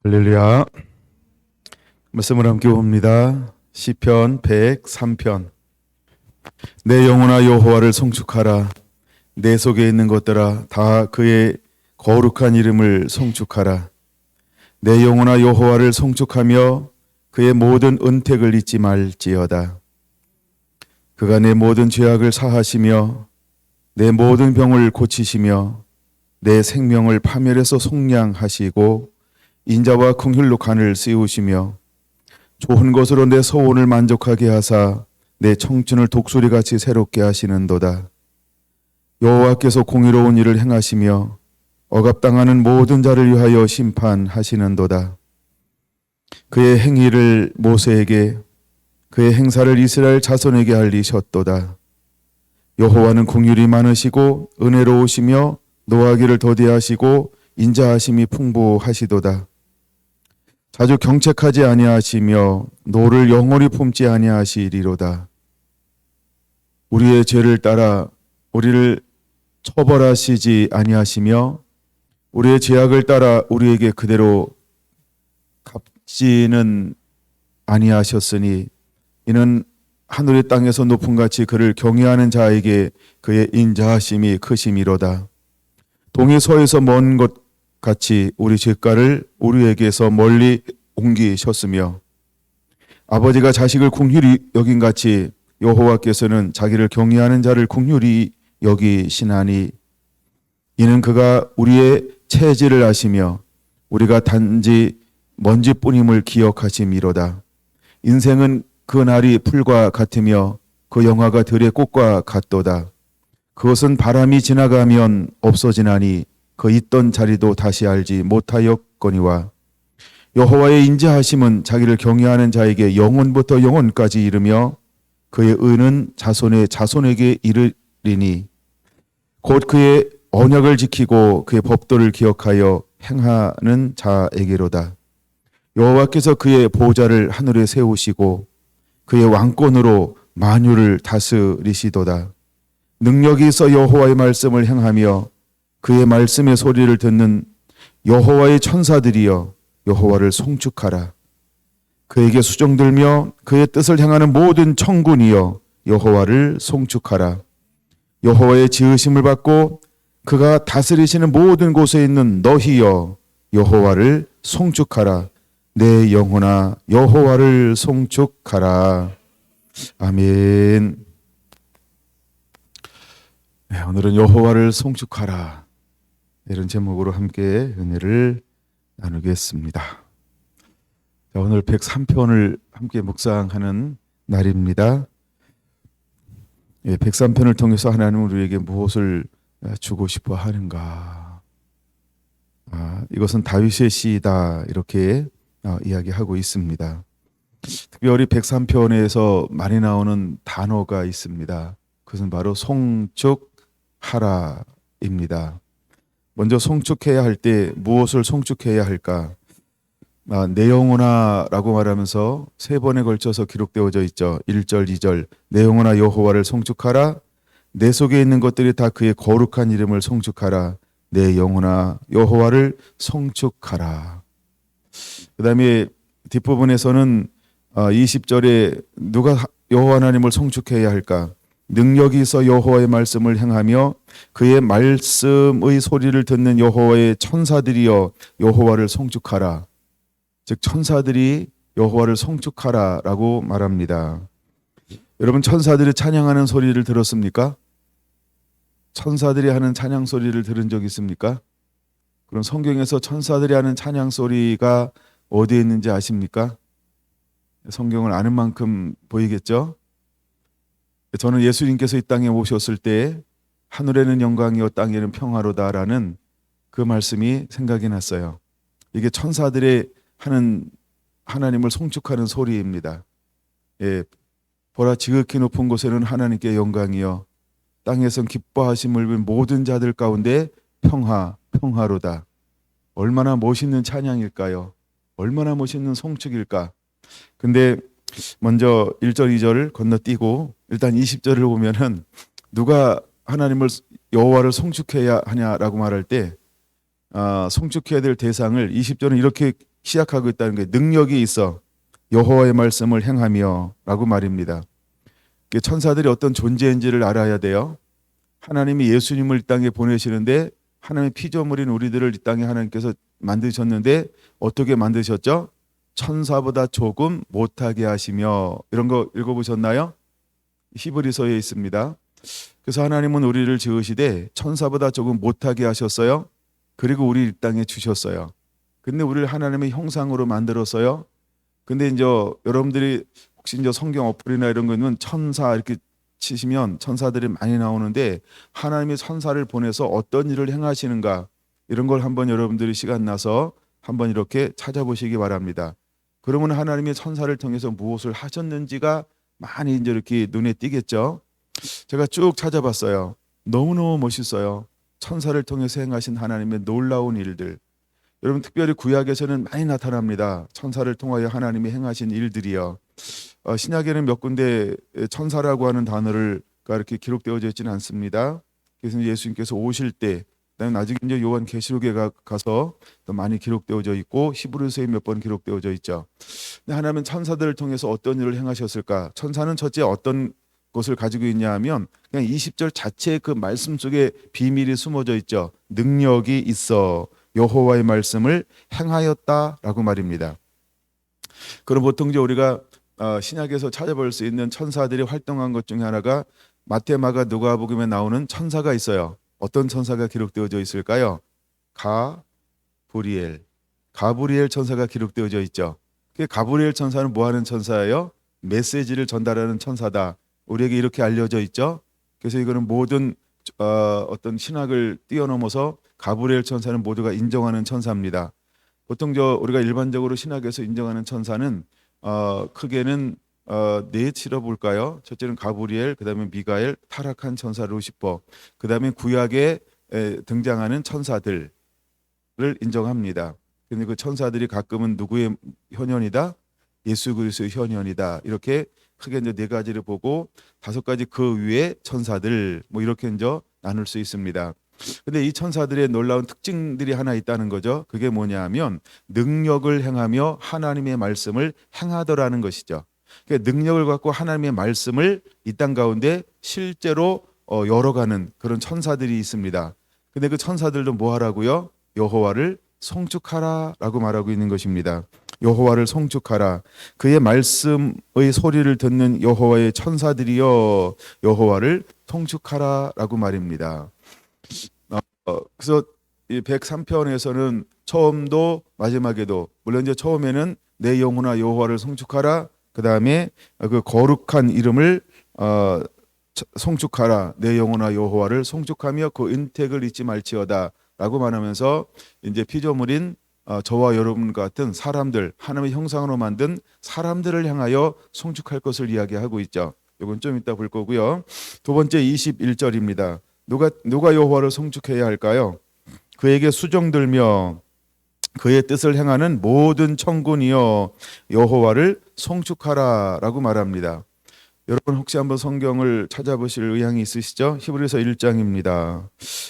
할렐루야. 말씀을 함께 봅니다. 시편 103편. 내 영혼아 여호와를 송축하라. 내 속에 있는 것들아 다 그의 거룩한 이름을 송축하라. 내 영혼아 여호와를 송축하며 그의 모든 은택을 잊지 말지어다. 그가 내 모든 죄악을 사하시며 내 모든 병을 고치시며 내 생명을 파멸해서 속량하시고 인자와 긍휼로 간을 씌우시며 좋은 것으로 내 소원을 만족하게 하사 내 청춘을 독수리같이 새롭게 하시는도다. 여호와께서 공의로운 일을 행하시며 억압당하는 모든 자를 위하여 심판하시는도다. 그의 행위를 모세에게 그의 행사를 이스라엘 자손에게 알리셨도다. 여호와는 긍휼이 많으시고 은혜로우시며 노하기를 더디하시고 인자하심이 풍부하시도다. 자주 경책하지 아니하시며 노를 영원히 품지 아니하시리로다. 우리의 죄를 따라 우리를 처벌하시지 아니하시며 우리의 죄악을 따라 우리에게 그대로 갚지는 아니하셨으니 이는 하늘의 땅에서 높은 같이 그를 경외하는 자에게 그의 인자하심이 크심이로다. 동이 서에서 먼 것 같이 우리 죄가를 우리에게서 멀리 옮기셨으며 아버지가 자식을 긍휼히 여긴 같이 여호와께서는 자기를 경외하는 자를 긍휼히 여기시나니 이는 그가 우리의 체질을 아시며 우리가 단지 먼지뿐임을 기억하심이로다. 인생은 그 날이 풀과 같으며 그 영화가 들의 꽃과 같도다. 그것은 바람이 지나가면 없어지나니 그 있던 자리도 다시 알지 못하였거니와 여호와의 인자하심은 자기를 경외하는 자에게 영원부터 영원까지 이르며 그의 의는 자손의 자손에게 이르리니 곧 그의 언약을 지키고 그의 법도를 기억하여 행하는 자에게로다. 여호와께서 그의 보좌를 하늘에 세우시고 그의 왕권으로 만유를 다스리시도다. 능력이 있어 여호와의 말씀을 행하며 그의 말씀의 소리를 듣는 여호와의 천사들이여 여호와를 송축하라. 그에게 수종들며 그의 뜻을 행하는 모든 천군이여 여호와를 송축하라. 여호와의 지으심을 받고 그가 다스리시는 모든 곳에 있는 너희여 여호와를 송축하라. 내 영혼아 여호와를 송축하라. 아멘. 네, 오늘은 여호와를 송축하라 이런 제목으로 함께 은혜를 나누겠습니다. 자, 오늘 103편을 함께 묵상하는 날입니다. 103편을 통해서 하나님은 우리에게 무엇을 주고 싶어 하는가? 이것은 다윗의 시이다 이렇게 이야기하고 있습니다. 특별히 103편에서 많이 나오는 단어가 있습니다. 그것은 바로 송축하라입니다. 먼저 송축해야 할 때 무엇을 송축해야 할까? 내 영혼아 라고 말하면서 세 번에 걸쳐서 기록되어져 있죠. 1절, 2절. 내 영혼아 여호와를 송축하라. 내 속에 있는 것들이 다 그의 거룩한 이름을 송축하라. 내 영혼아 여호와를 송축하라. 그 다음에 뒷부분에서는 20절에 누가 여호와 하나님을 송축해야 할까? 능력이 있어 여호와의 말씀을 행하며 그의 말씀의 소리를 듣는 여호와의 천사들이여 여호와를 송축하라. 즉 천사들이 여호와를 송축하라라고 말합니다. 여러분 천사들이 찬양하는 소리를 들었습니까? 천사들이 하는 찬양 소리를 들은 적 있습니까? 그럼 성경에서 천사들이 하는 찬양 소리가 어디에 있는지 아십니까? 성경을 아는 만큼 보이겠죠? 저는 예수님께서 이 땅에 오셨을 때 하늘에는 영광이요 땅에는 평화로다라는 그 말씀이 생각이 났어요. 이게 천사들의 하는 하나님을 송축하는 소리입니다. 보라 지극히 높은 곳에는 하나님께 영광이요 땅에선 기뻐하심을 본 모든 자들 가운데 평화로다. 얼마나 멋있는 찬양일까요? 얼마나 멋있는 송축일까? 근데 먼저 1절, 2절을 건너뛰고 일단 20절을 보면은 누가 하나님을 여호와를 송축해야 하냐라고 말할 때 송축해야 될 대상을 20절은 이렇게 시작하고 있다는 게 능력이 있어 여호와의 말씀을 행하며라고 말입니다. 천사들이 어떤 존재인지를 알아야 돼요. 하나님이 예수님을 이 땅에 보내시는데 하나님의 피조물인 우리들을 이 땅에 하나님께서 만드셨는데 어떻게 만드셨죠? 천사보다 조금 못하게 하시며, 이런 거 읽어보셨나요? 히브리서에 있습니다. 그래서 하나님은 우리를 지으시되 천사보다 조금 못하게 하셨어요. 그리고 우리 이 땅에 주셨어요. 근데 우리를 하나님의 형상으로 만들었어요. 근데 이제 여러분들이 혹시 이제 성경 어플이나 이런 거는 천사 이렇게 치시면 천사들이 많이 나오는데, 하나님이 천사를 보내서 어떤 일을 행하시는가, 이런 걸 한번 여러분들이 시간 나서 한번 이렇게 찾아보시기 바랍니다. 그러면 하나님이 천사를 통해서 무엇을 하셨는지가 많이 이제 이렇게 눈에 띄겠죠. 제가 쭉 찾아봤어요. 너무너무 멋있어요. 천사를 통해서 행하신 하나님의 놀라운 일들. 여러분, 특별히 구약에서는 많이 나타납니다. 천사를 통하여 하나님이 행하신 일들이요. 신약에는 몇 군데 천사라고 하는 단어가 이렇게 기록되어져 있지는 않습니다. 그래서 예수님께서 오실 때, 그다음에 나중에 이제 요한계시록에 가서 또 많이 기록되어져 있고 히브리서에 몇 번 기록되어져 있죠. 근데 하나님은 천사들을 통해서 어떤 일을 행하셨을까? 천사는 첫째 어떤 것을 가지고 있냐 하면, 그냥 20절 자체의 그 말씀 속에 비밀이 숨어져 있죠. 능력이 있어 여호와의 말씀을 행하였다라고 말입니다. 그럼 보통 이제 우리가 신약에서 찾아볼 수 있는 천사들이 활동한 것 중에 하나가 마태, 마가, 누가복음에 나오는 천사가 있어요. 어떤 천사가 기록되어져 있을까요? 가브리엘 천사가 기록되어져 있죠. 가브리엘 천사는 뭐 하는 천사예요? 메시지를 전달하는 천사다. 우리에게 이렇게 알려져 있죠. 그래서 이거는 모든 어떤 신학을 뛰어넘어서 가브리엘 천사는 모두가 인정하는 천사입니다. 보통 우리가 일반적으로 신학에서 인정하는 천사는 크게는 네 치러볼까요? 첫째는 가브리엘, 그다음에 미가엘, 타락한 천사 루시퍼, 그다음에 구약에 등장하는 천사들을 인정합니다. 근데 그 천사들이 가끔은 누구의 현현이다? 예수 그리스도의 현현이다. 이렇게 크게 이제 네 가지를 보고 다섯 가지 그 위에 천사들, 뭐 이렇게 이제 나눌 수 있습니다. 근데 이 천사들의 놀라운 특징들이 하나 있다는 거죠. 그게 뭐냐면 능력을 행하며 하나님의 말씀을 행하더라는 것이죠. 그러니까 능력을 갖고 하나님의 말씀을 이 땅 가운데 실제로 열어가는 그런 천사들이 있습니다. 근데 그 천사들도 뭐 하라고요? 여호와를 송축하라라고 말하고 있는 것입니다. 여호와를 송축하라. 그의 말씀의 소리를 듣는 여호와의 천사들이여 여호와를 송축하라라고 말입니다. 그래서 이 103편에서는 처음도 마지막에도, 물론 이제 처음에는 내 영혼아 여호와를 송축하라, 그 다음에 그 거룩한 이름을 송축하라, 내 영혼아 여호와를 송축하며 그 은택을 잊지 말지어다라고 말하면서 이제 피조물인 저와 여러분 같은 사람들, 하나님의 형상으로 만든 사람들을 향하여 송축할 것을 이야기하고 있죠. 이건 좀 이따 볼 거고요. 두 번째 21절입니다. 누가 여호와를 송축해야 할까요? 그에게 수종들며 그의 뜻을 행하는 모든 천군이여 여호와를 송축하라라고 말합니다. 여러분 혹시 한번 성경을 찾아보실 의향이 있으시죠? 히브리서 1장입니다.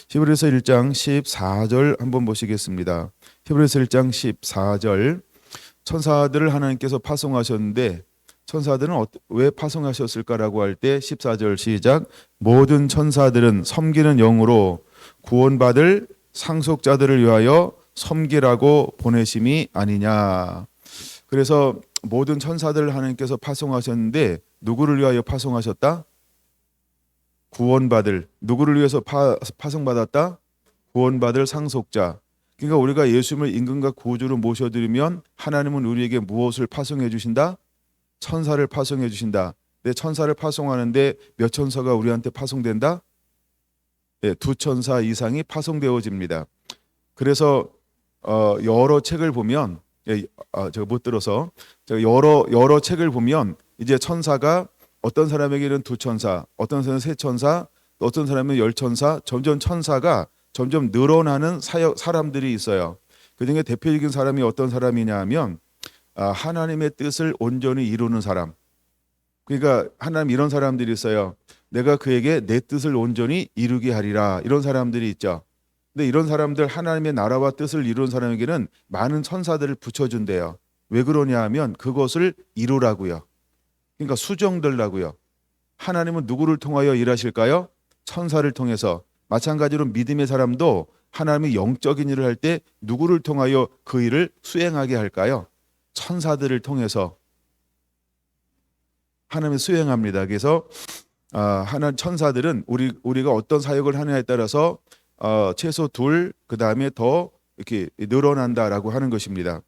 히브리서 1장 14절 한번 보시겠습니다. 히브리서 1장 14절. 천사들을 하나님께서 파송하셨는데 천사들은 왜 파송하셨을까라고 할 때 14절 시작. 모든 천사들은 섬기는 영으로 구원받을 상속자들을 위하여 섬기라고 보내심이 아니냐. 그래서 모든 천사들을 하나님께서 파송하셨는데 누구를 위하여 파송하셨다? 구원받을. 누구를 위해서 파송받았다? 구원받을 상속자. 그러니까 우리가 예수님을 임금과 구주로 모셔드리면 하나님은 우리에게 무엇을 파송해 주신다? 천사를 파송해 주신다. 내 천사를 파송하는데 몇 천사가 우리한테 파송된다? 네, 두 천사 이상이 파송되어집니다. 그래서 여러 책을 보면 제가 못 들어서 제가 여러 책을 보면 이제 천사가 어떤 사람에게는 두 천사, 어떤 사람은 세 천사, 어떤 사람은 열 천사, 점점 천사가 점점 늘어나는 사람들이 있어요. 그중에 대표적인 사람이 어떤 사람이냐 하면 하나님의 뜻을 온전히 이루는 사람. 그러니까 하나님 이런 사람들이 있어요. 내가 그에게 내 뜻을 온전히 이루게 하리라. 이런 사람들이 있죠. 근데 이런 사람들 하나님의 나라와 뜻을 이룬 사람에게는 많은 천사들을 붙여준대요. 왜 그러냐 하면 그것을 이루라고요. 그러니까 수정들라고요. 하나님은 누구를 통하여 일하실까요? 천사를 통해서. 마찬가지로 믿음의 사람도 하나님이 영적인 일을 할 때 누구를 통하여 그 일을 수행하게 할까요? 천사들을 통해서 하나님이 수행합니다. 그래서 하나님 천사들은 우리가 어떤 사역을 하느냐에 따라서 최소 둘, 그 다음에 더 이렇게 늘어난다라고 하는 것입니다.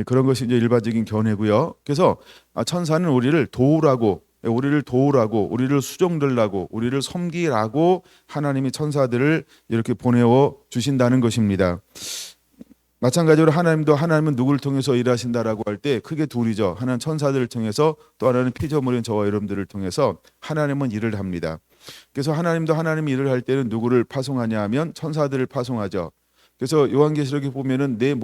그런 것이 이제 일반적인 견해고요. 그래서 천사는 우리를 도우라고, 우리를 수종들라고, 우리를 섬기라고 하나님이 천사들을 이렇게 보내어 주신다는 것입니다. 마찬가지로 하나님은 누구를 통해서 일하신다라고 할 때 크게 둘이죠. 하나는 천사들을 통해서, 또 하나는 피조물인 저와 여러분들을 통해서 하나님은 일을 합니다. 그래서 하나님도 하나님 일을 할 때는 누구를 파송하냐 하면 천사들을 파송하죠. 그래서 요한계시록에 보면은 내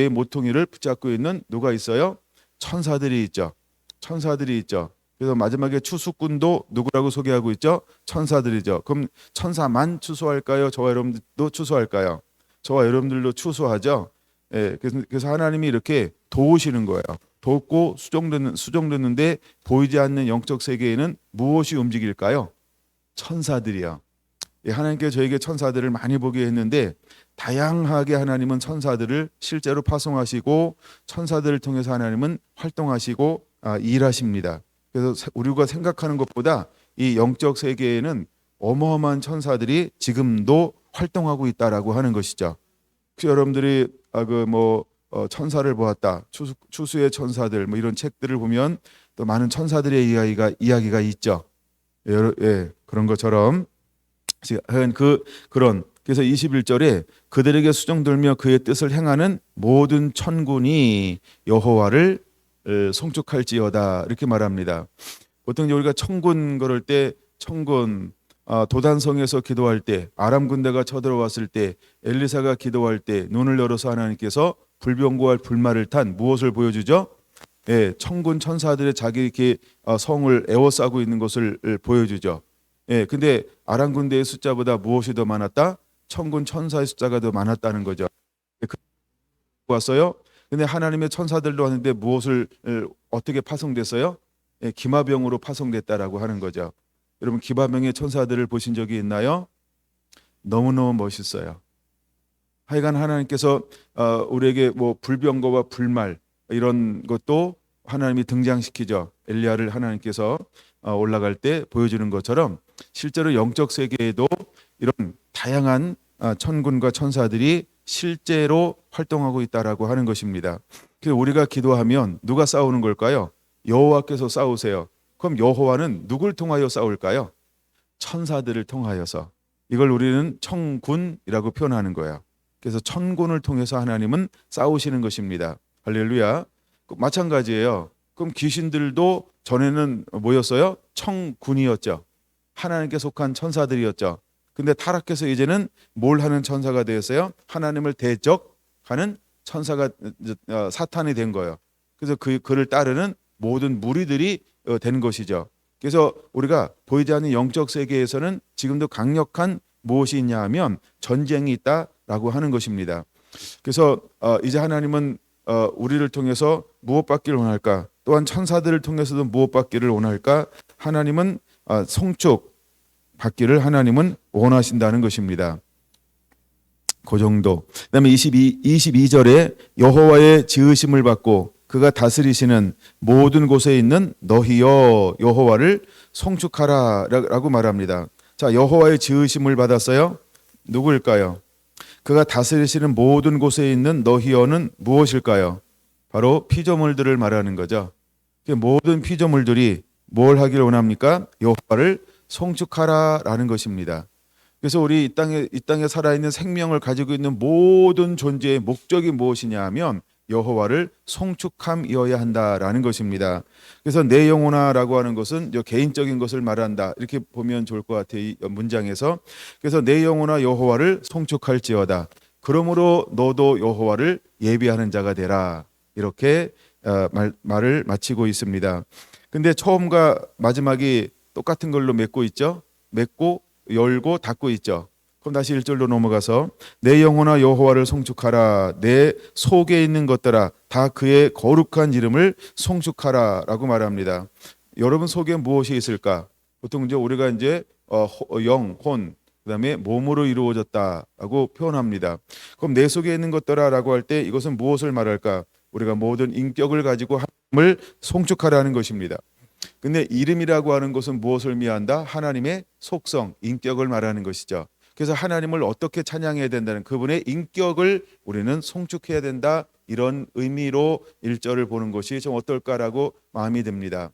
모퉁이를 붙잡고 있는 누가 있어요? 천사들이 있죠. 천사들이 있죠. 그래서 마지막에 추수꾼도 누구라고 소개하고 있죠? 천사들이죠. 그럼 천사만 추수할까요? 저와 여러분들도 추수할까요? 저와 여러분들도 추수하죠. 예, 그래서 하나님이 이렇게 도우시는 거예요. 돕고 수종듣는데 보이지 않는 영적 세계에는 무엇이 움직일까요? 천사들이요. 예, 하나님께서 저에게 천사들을 많이 보게 했는데 다양하게 하나님은 천사들을 실제로 파송하시고 천사들을 통해서 하나님은 활동하시고 일하십니다. 그래서 우리가 생각하는 것보다 이 영적 세계에는 어마어마한 천사들이 지금도 활동하고 있다라고 하는 것이죠. 여러분들이 천사를 보았다, 추수의 천사들 뭐 이런 책들을 보면 또 많은 천사들의 이야기가 있죠. 예, 그런 것처럼 그래서 21절에 그들에게 수종들며 그의 뜻을 행하는 모든 천군이 여호와를 송축할지어다 이렇게 말합니다. 보통 우리가 천군 걸을 때 천군 도단성에서 기도할 때, 아람 군대가 쳐들어왔을 때, 엘리사가 기도할 때 눈을 열어서 하나님께서 불병거할 불말을 탄 무엇을 보여주죠? 예, 천군 천사들의 자기 이렇게 성을 에워싸고 있는 것을 보여주죠. 예, 근데 아람 군대의 숫자보다 무엇이 더 많았다? 천군 천사의 숫자가 더 많았다는 거죠. 왔어요. 근데 하나님의 천사들도 왔는데 무엇을 어떻게 파송됐어요? 예, 기마병으로 파송됐다라고 하는 거죠. 여러분 기마병의 천사들을 보신 적이 있나요? 너무너무 멋있어요. 하여간 하나님께서 우리에게 뭐 불병거와 불말 이런 것도 하나님이 등장시키죠. 엘리야를 하나님께서 올라갈 때 보여주는 것처럼 실제로 영적 세계에도 이런 다양한 천군과 천사들이 실제로 활동하고 있다라고 하는 것입니다. 그래서 우리가 기도하면 누가 싸우는 걸까요? 여호와께서 싸우세요. 그럼 여호와는 누굴 통하여 싸울까요? 천사들을 통하여서. 이걸 우리는 천군이라고 표현하는 거예요. 그래서 천군을 통해서 하나님은 싸우시는 것입니다. 할렐루야. 마찬가지예요. 그럼 귀신들도 전에는 뭐였어요? 천군이었죠. 하나님께 속한 천사들이었죠. 근데 타락해서 이제는 뭘 하는 천사가 되었어요? 하나님을 대적하는 천사가 사탄이 된 거예요. 그래서 그를 따르는 모든 무리들이 된 것이죠. 그래서 우리가 보이지 않는 영적 세계에서는 지금도 강력한 무엇이 있냐 하면 전쟁이 있다라고 하는 것입니다. 그래서 이제 하나님은 우리를 통해서 무엇 받기를 원할까? 또한 천사들을 통해서도 무엇 받기를 원할까? 하나님은 송축 받기를 하나님은 원하신다는 것입니다. 그 정도. 그다음에 22절에 여호와의 지으심을 받고 그가 다스리시는 모든 곳에 있는 너희여 여호와를 송축하라라고 말합니다. 자, 여호와의 지으심을 받았어요. 누구일까요? 그가 다스리시는 모든 곳에 있는 너희여는 무엇일까요? 바로 피조물들을 말하는 거죠. 모든 피조물들이 뭘 하기를 원합니까? 여호와를 송축하라라는 것입니다. 그래서 우리 이 땅에 살아있는 생명을 가지고 있는 모든 존재의 목적이 무엇이냐 하면 여호와를 송축함이어야 한다라는 것입니다. 그래서 내 영혼아라고 하는 것은 개인적인 것을 말한다. 이렇게 보면 좋을 것 같아요. 이 문장에서. 그래서 내 영혼아 여호와를 송축할지어다. 그러므로 너도 여호와를 예비하는 자가 되라. 이렇게 말을 마치고 있습니다. 근데 처음과 마지막이 똑같은 걸로 맺고 있죠. 맺고 열고 닫고 있죠. 그럼 다시 1절로 넘어가서 내 영혼아 여호와를 송축하라. 내 속에 있는 것들아 다 그의 거룩한 이름을 송축하라라고 말합니다. 여러분 속에 무엇이 있을까? 보통 이제 우리가 이제 영, 혼, 그다음에 몸으로 이루어졌다라고 표현합니다. 그럼 내 속에 있는 것들아라고 할 때 이것은 무엇을 말할까? 우리가 모든 인격을 가지고 하나님을 송축하라는 것입니다. 근데 이름이라고 하는 것은 무엇을 의미한다? 하나님의 속성, 인격을 말하는 것이죠. 그래서 하나님을 어떻게 찬양해야 된다는 그분의 인격을 우리는 송축해야 된다. 이런 의미로 1절을 보는 것이 좀 어떨까라고 마음이 듭니다.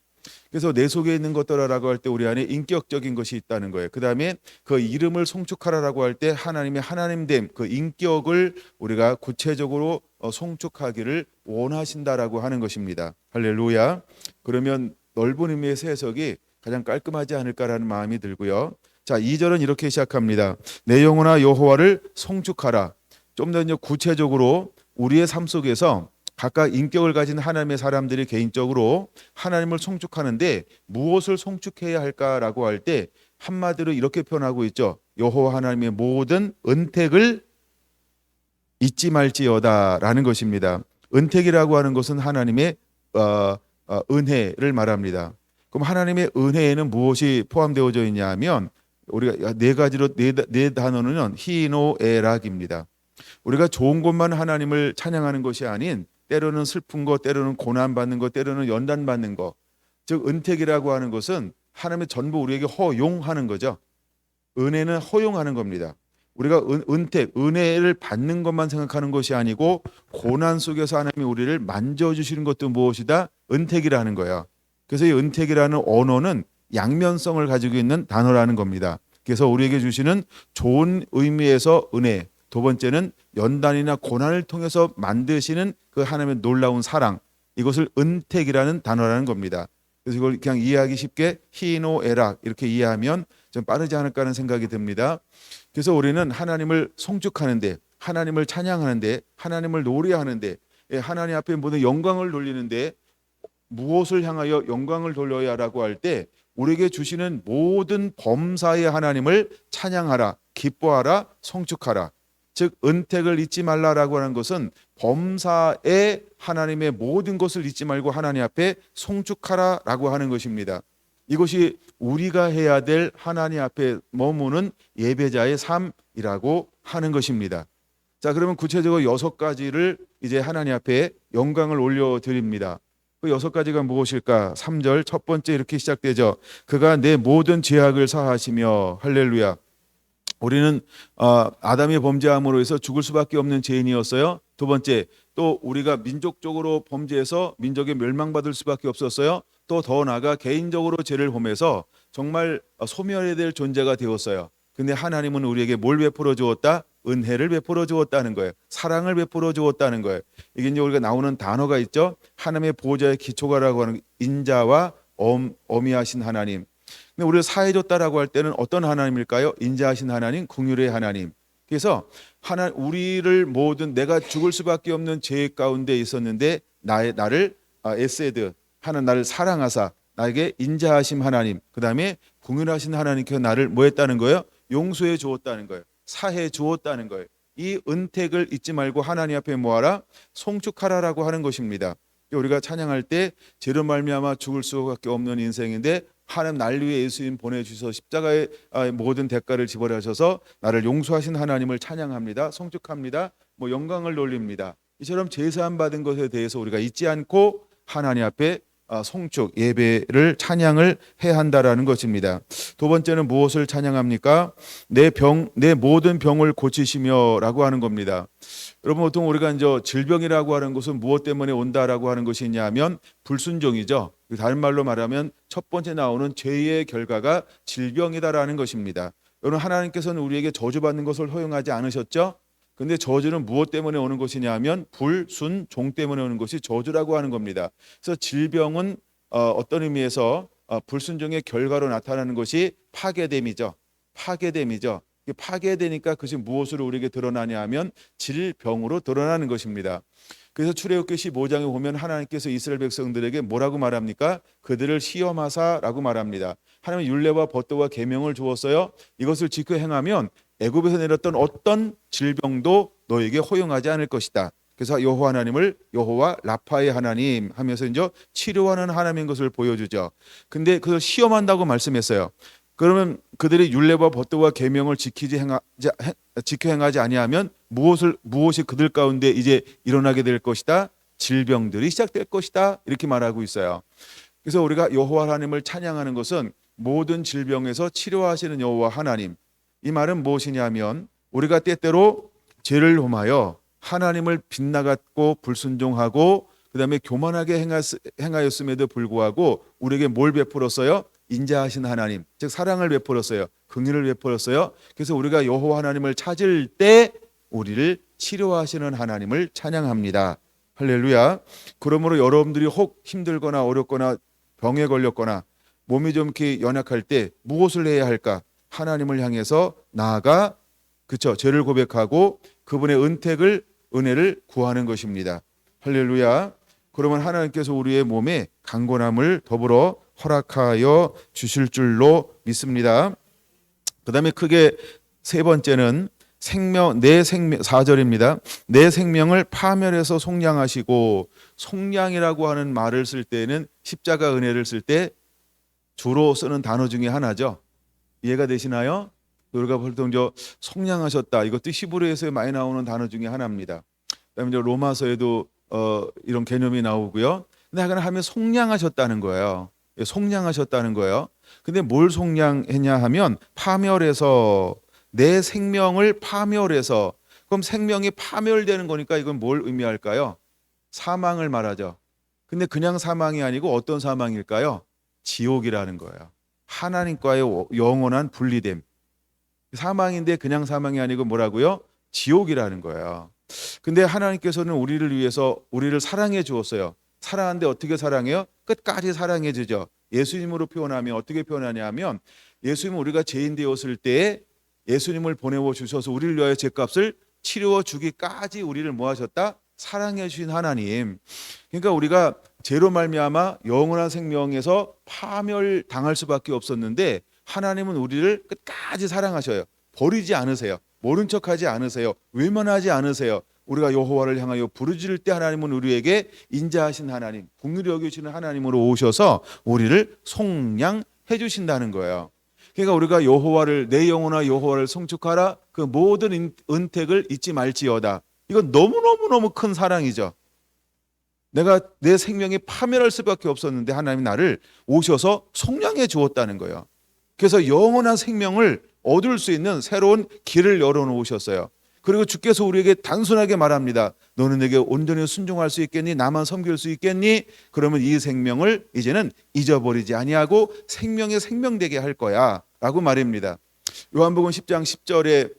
그래서 내 속에 있는 것들아라고 할 때 우리 안에 인격적인 것이 있다는 거예요. 그 다음에 그 이름을 송축하라라고 할 때 하나님의 하나님됨, 그 인격을 우리가 구체적으로 송축하기를 원하신다라고 하는 것입니다. 할렐루야. 그러면 넓은 의미에서 해석이 가장 깔끔하지 않을까라는 마음이 들고요. 자, 2절은 이렇게 시작합니다. 내 영혼아 여호와를 송축하라. 좀 더 구체적으로 우리의 삶 속에서 각각 인격을 가진 하나님의 사람들이 개인적으로 하나님을 송축하는데 무엇을 송축해야 할까라고 할 때 한마디로 이렇게 표현하고 있죠. 여호와 하나님의 모든 은택을 잊지 말지어다라는 것입니다. 은택이라고 하는 것은 하나님의 은혜를 말합니다. 그럼 하나님의 은혜에는 무엇이 포함되어져 있냐면 우리가 네 가지로 네 단어는 히노에락입니다. 우리가 좋은 것만 하나님을 찬양하는 것이 아닌 때로는 슬픈 것, 때로는 고난 받는 것, 때로는 연단 받는 것. 즉 은택이라고 하는 것은 하나님의 전부 우리에게 허용하는 거죠. 은혜는 허용하는 겁니다. 우리가 은택, 은혜를 받는 것만 생각하는 것이 아니고 고난 속에서 하나님이 우리를 만져주시는 것도 무엇이다? 은택이라는 거예요. 그래서 이 은택이라는 언어는 양면성을 가지고 있는 단어라는 겁니다. 그래서 우리에게 주시는 좋은 의미에서 은혜, 두 번째는 연단이나 고난을 통해서 만드시는 그 하나님의 놀라운 사랑, 이것을 은택이라는 단어라는 겁니다. 그래서 이걸 그냥 이해하기 쉽게 히노에락 이렇게 이해하면 좀 빠르지 않을까 하는 생각이 듭니다. 그래서 우리는 하나님을 송축하는데, 하나님을 찬양하는데, 하나님을 노래하는데, 하나님 앞에 모든 영광을 돌리는데 무엇을 향하여 영광을 돌려야라고 할 때 우리에게 주시는 모든 범사의 하나님을 찬양하라, 기뻐하라, 송축하라. 즉 은택을 잊지 말라라고 하는 것은 범사의 하나님의 모든 것을 잊지 말고 하나님 앞에 송축하라라고 하는 것입니다. 이것이 우리가 해야 될 하나님 앞에 머무는 예배자의 삶이라고 하는 것입니다. 자, 그러면 구체적으로 6가지를 이제 하나님 앞에 영광을 올려드립니다. 그 6가지가 무엇일까? 3절 첫 번째 이렇게 시작되죠. 그가 내 모든 죄악을 사하시며. 할렐루야. 우리는 아담이 범죄함으로 해서 죽을 수밖에 없는 죄인이었어요. 두 번째, 또 우리가 민족적으로 범죄해서 민족에 멸망받을 수밖에 없었어요. 또 더 나아가 개인적으로 죄를 범해서 정말 소멸해야 될 존재가 되었어요. 근데 하나님은 우리에게 뭘 베풀어 주었다? 은혜를 베풀어 주었다는 거예요. 사랑을 베풀어 주었다는 거예요. 이게 이제 우리가 나오는 단어가 있죠. 하나님의 보호자의 기초가라고 하는 인자와 어미하신 하나님. 근데 우리를 사해줬다라고 할 때는 어떤 하나님일까요? 인자하신 하나님, 긍휼의 하나님. 그래서 우리를 모든 내가 죽을 수밖에 없는 죄 가운데 있었는데 나를 에세드 하는 나를 사랑하사 나에게 인자하심 하나님, 그 다음에 긍휼하신 하나님께서 나를 뭐 했다는 거예요? 용서해 주었다는 거예요. 사해 주었다는 거예요. 이 은택을 잊지 말고 하나님 앞에 모아라, 송축하라라고 하는 것입니다. 우리가 찬양할 때 죄로 말미암아 죽을 수밖에 없는 인생인데 하나님 날 위해 예수님 보내주셔서 십자가의 모든 대가를 지불하셔서 나를 용서하신 하나님을 찬양합니다. 송축합니다. 영광을 돌립니다. 이처럼 제사함 받은 것에 대해서 우리가 잊지 않고 하나님 앞에 송축, 예배를 찬양을 해야 한다라는 것입니다. 두 번째는 무엇을 찬양합니까? 내 모든 병을 고치시며라고 하는 겁니다. 여러분 보통 우리가 이제 질병이라고 하는 것은 무엇 때문에 온다라고 하는 것이 있냐면 불순종이죠. 다른 말로 말하면 첫 번째 나오는 죄의 결과가 질병이다라는 것입니다. 여러분 하나님께서는 우리에게 저주받는 것을 허용하지 않으셨죠? 근데 저주는 무엇 때문에 오는 것이냐면 불순종 때문에 오는 것이 저주라고 하는 겁니다. 그래서 질병은 어떤 의미에서 불순종의 결과로 나타나는 것이 파괴됨이죠. 파괴되니까 그것이 무엇으로 우리에게 드러나냐 하면 질병으로 드러나는 것입니다. 그래서 출애굽기 15장에 보면 하나님께서 이스라엘 백성들에게 뭐라고 말합니까? 그들을 시험하사라고 말합니다. 하나님은 율례와 법도와 계명을 주었어요. 이것을 지켜 행하면 애굽에서 내렸던 어떤 질병도 너에게 허용하지 않을 것이다. 그래서 여호와 하나님을 여호와 라파의 하나님 하면서 이제 치료하는 하나님인 것을 보여주죠. 근데 그걸 시험한다고 말씀했어요. 그러면 그들이 율례와 법도와 계명을 지켜 행하지 아니하면 무엇이 그들 가운데 이제 일어나게 될 것이다. 질병들이 시작될 것이다. 이렇게 말하고 있어요. 그래서 우리가 여호와 하나님을 찬양하는 것은 모든 질병에서 치료하시는 여호와 하나님. 이 말은 무엇이냐면 우리가 때때로 죄를 범하여 하나님을 빗나갔고 불순종하고 그다음에 교만하게 행하였음에도 불구하고 우리에게 뭘 베풀었어요? 인자하신 하나님, 즉 사랑을 베풀었어요. 긍휼을 베풀었어요. 그래서 우리가 여호와 하나님을 찾을 때 우리를 치료하시는 하나님을 찬양합니다. 할렐루야. 그러므로 여러분들이 혹 힘들거나 어렵거나 병에 걸렸거나 몸이 좀 이렇게 연약할 때 무엇을 해야 할까? 하나님을 향해서 나아가 죄를 고백하고 그분의 은혜를 구하는 것입니다. 할렐루야. 그러면 하나님께서 우리의 몸에 강건함을 더불어 허락하여 주실 줄로 믿습니다. 그다음에 크게 세 번째는 내 생명 4절입니다. 내 생명을 파멸해서 속량하시고, 속량이라고 하는 말을 쓸 때는 십자가 은혜를 쓸 때 주로 쓰는 단어 중에 하나죠. 이해가 되시나요? 우리가 보통 속량하셨다. 이것도 히브리어에서 많이 나오는 단어 중에 하나입니다. 그다음에 로마서에도 이런 개념이 나오고요. 근데 하면 속량하셨다는 거예요. 속량하셨다는 거예요. 근데 뭘 속량했냐 하면 파멸해서, 내 생명을 파멸해서. 그럼 생명이 파멸되는 거니까 이건 뭘 의미할까요? 사망을 말하죠. 근데 그냥 사망이 아니고 어떤 사망일까요? 지옥이라는 거예요. 하나님과의 영원한 분리됨. 사망인데 그냥 사망이 아니고 뭐라고요? 지옥이라는 거예요. 근데 하나님께서는 우리를 위해서 우리를 사랑해 주었어요. 사랑하는데 어떻게 사랑해요? 끝까지 사랑해 주죠. 예수님으로 표현하면 어떻게 표현하냐면, 예수님은 우리가 죄인 되었을 때 예수님을 보내어 주셔서 우리를 위하여 죄값을 치루어 주기까지 우리를 뭐 하셨다? 사랑해 주신 하나님. 그러니까 우리가 죄로 말미암아 영원한 생명에서 파멸당할 수밖에 없었는데 하나님은 우리를 끝까지 사랑하셔요. 버리지 않으세요. 모른 척하지 않으세요. 외면하지 않으세요. 우리가 여호와를 향하여 부르짖을 때 하나님은 우리에게 인자하신 하나님, 긍휼히 여기시는 하나님으로 오셔서 우리를 속량해 주신다는 거예요. 그러니까 우리가 내 영혼아 여호와를 송축하라, 그 모든 은택을 잊지 말지어다. 이건 너무너무 큰 사랑이죠. 내가 내 생명이 파멸할 수밖에 없었는데 하나님이 나를 오셔서 속량해 주었다는 거예요. 그래서 영원한 생명을 얻을 수 있는 새로운 길을 열어놓으셨어요. 그리고 주께서 우리에게 단순하게 말합니다. 너는 내게 온전히 순종할 수 있겠니? 나만 섬길 수 있겠니? 그러면 이 생명을 이제는 잊어버리지 아니하고 생명에 생명되게 할 거야 라고 말입니다. 요한복음 10장 10절에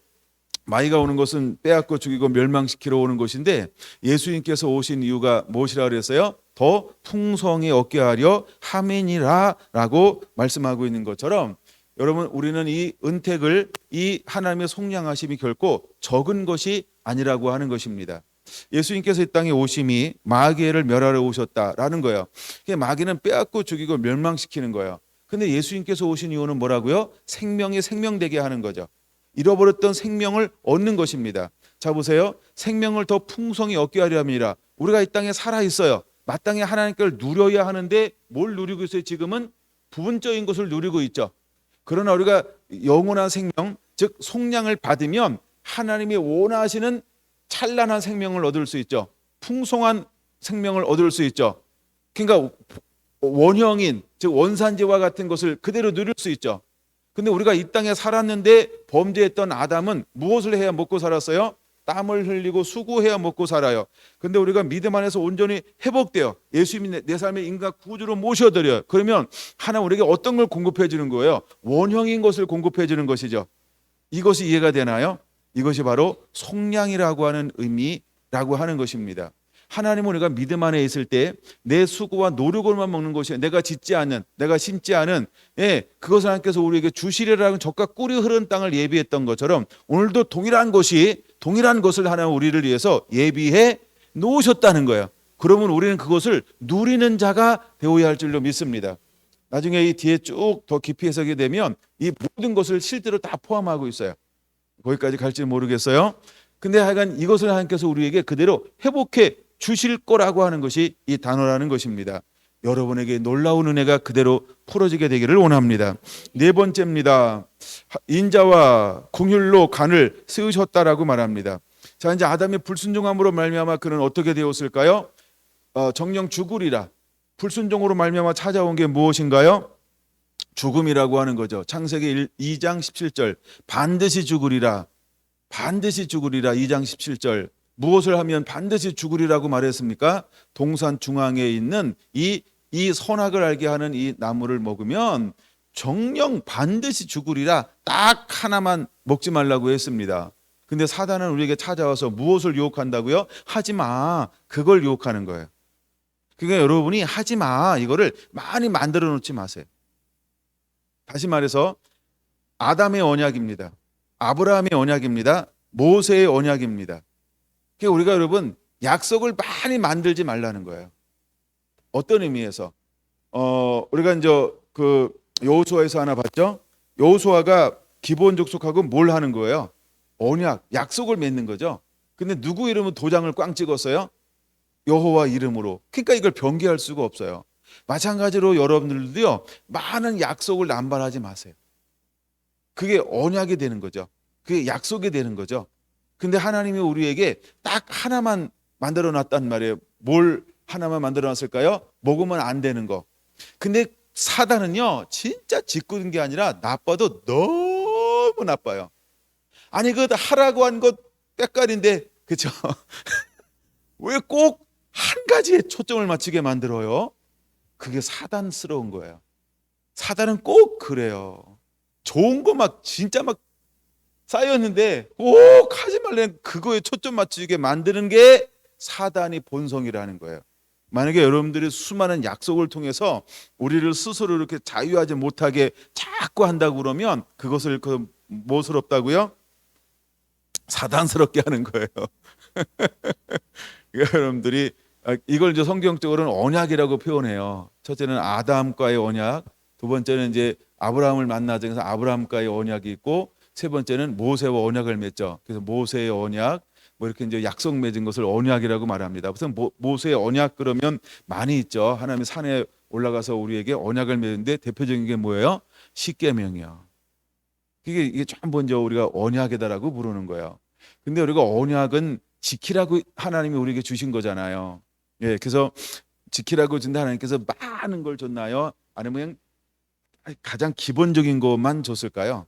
마귀가 오는 것은 빼앗고 죽이고 멸망시키러 오는 것인데, 예수님께서 오신 이유가 무엇이라 그랬어요? 더 풍성히 얻게 하려 함이니라 라고 말씀하고 있는 것처럼, 여러분 우리는 이 은택을, 이 하나님의 속량하심이 결코 적은 것이 아니라고 하는 것입니다. 예수님께서 이 땅에 오심이 마귀를 멸하러 오셨다라는 거예요. 마귀는 빼앗고 죽이고 멸망시키는 거예요. 근데 예수님께서 오신 이유는 뭐라고요? 생명이 생명되게 하는 거죠. 잃어버렸던 생명을 얻는 것입니다. 자 보세요. 생명을 더 풍성히 얻게 하려 함이라. 우리가 이 땅에 살아 있어요. 마땅히 하나님께를 누려야 하는데 뭘 누리고 있어요? 지금은 부분적인 것을 누리고 있죠. 그러나 우리가 영원한 생명, 즉 속량을 받으면 하나님이 원하시는 찬란한 생명을 얻을 수 있죠. 풍성한 생명을 얻을 수 있죠. 그러니까 원형인, 즉 원산지와 같은 것을 그대로 누릴 수 있죠. 근데 우리가 이 땅에 살았는데 범죄했던 아담은 무엇을 해야 먹고 살았어요? 땀을 흘리고 수고해야 먹고 살아요. 근데 우리가 믿음 안에서 온전히 회복돼요. 예수님이 내 삶의 인간 구주로 모셔드려요. 그러면 하나님 우리에게 어떤 걸 공급해 주는 거예요? 원형인 것을 공급해 주는 것이죠. 이것이 이해가 되나요? 이것이 바로 속량이라고 하는 의미라고 하는 것입니다. 하나님은 우리가 믿음 안에 있을 때 내 수고와 노력으로만 먹는 것이, 내가 짓지 않는, 내가 심지 않은, 그것을 하나님께서 우리에게 주시리라는 젖과 꿀이 흐르는 땅을 예비했던 것처럼 오늘도 동일한 것을 하나님 우리를 위해서 예비해 놓으셨다는 거예요. 그러면 우리는 그것을 누리는 자가 되어야 할 줄로 믿습니다. 나중에 이 뒤에 쭉 더 깊이 해석이 되면 이 모든 것을 실제로 다 포함하고 있어요. 거기까지 갈지 모르겠어요. 근데 하여간 이것을 하나님께서 우리에게 그대로 회복해 주실 거라고 하는 것이 이 단어라는 것입니다. 여러분에게 놀라운 은혜가 그대로 풀어지게 되기를 원합니다. 네 번째입니다. 인자와 긍휼로 간을 세우셨다라고 말합니다. 자, 이제 아담의 불순종함으로 말미암아 그는 어떻게 되었을까요? 정령 죽으리라. 불순종으로 말미암아 찾아온 게 무엇인가요? 죽음이라고 하는 거죠. 창세기 2장 17절 반드시 죽으리라. 반드시 죽으리라. 2장 17절 무엇을 하면 반드시 죽으리라고 말했습니까? 동산 중앙에 있는 이 선악을 알게 하는 이 나무를 먹으면 정령 반드시 죽으리라. 딱 하나만 먹지 말라고 했습니다. 근데 사단은 우리에게 찾아와서 무엇을 유혹한다고요? 하지 마. 그걸 유혹하는 거예요. 그러니까 여러분이 하지 마. 이거를 많이 만들어 놓지 마세요. 다시 말해서 아담의 언약입니다. 아브라함의 언약입니다. 모세의 언약입니다. 그러니까 우리가 여러분 약속을 많이 만들지 말라는 거예요. 어떤 의미에서? 우리가 이제 그 여호수아에서 하나 봤죠? 여호수아가 기본 족속하고 뭘 하는 거예요? 언약, 약속을 맺는 거죠. 근데 누구 이름은 도장을 꽝 찍었어요? 여호와 이름으로. 그러니까 이걸 변개할 수가 없어요. 마찬가지로 여러분들도요, 많은 약속을 남발하지 마세요. 그게 언약이 되는 거죠. 그게 약속이 되는 거죠. 근데 하나님이 우리에게 딱 하나만 만들어 놨단 말이에요. 뭘 하나만 만들어 놨을까요? 먹으면 안 되는 거. 근데 사단은요, 진짜 짓궂은 게 아니라 나빠도 너무 나빠요. 아니, 그 하라고 한 것 빽깔인데, 그쵸? 왜 꼭 한 가지에 초점을 맞추게 만들어요? 그게 사단스러운 거예요. 사단은 꼭 그래요. 좋은 거 막 진짜 막 쌓였는데 꼭 하지 말라는 그거에 초점 맞추게 만드는 게 사단이 본성이라는 거예요. 만약에 여러분들이 수많은 약속을 통해서 우리를 스스로 이렇게 자유하지 못하게 자꾸 한다고 그러면 그것을 무엇을 없다고요? 사단스럽게 하는 거예요. 그러니까 여러분들이 이걸 이제 성경적으로는 언약이라고 표현해요. 첫째는 아담과의 언약, 두 번째는 이제 아브라함을 만나서 아브라함과의 언약이 있고, 세 번째는 모세와 언약을 맺죠. 그래서 모세의 언약, 뭐 이렇게 이제 약속 맺은 것을 언약이라고 말합니다. 무슨 모세의 언약 그러면 많이 있죠. 하나님이 산에 올라가서 우리에게 언약을 맺는데 대표적인 게 뭐예요? 십계명이요. 이게 좀 먼저 우리가 언약이다라고 부르는 거예요. 근데 우리가 언약은 지키라고 하나님이 우리에게 주신 거잖아요. 예, 그래서 지키라고 준다 하나님께서 많은 걸 줬나요? 아니면 가장 기본적인 것만 줬을까요?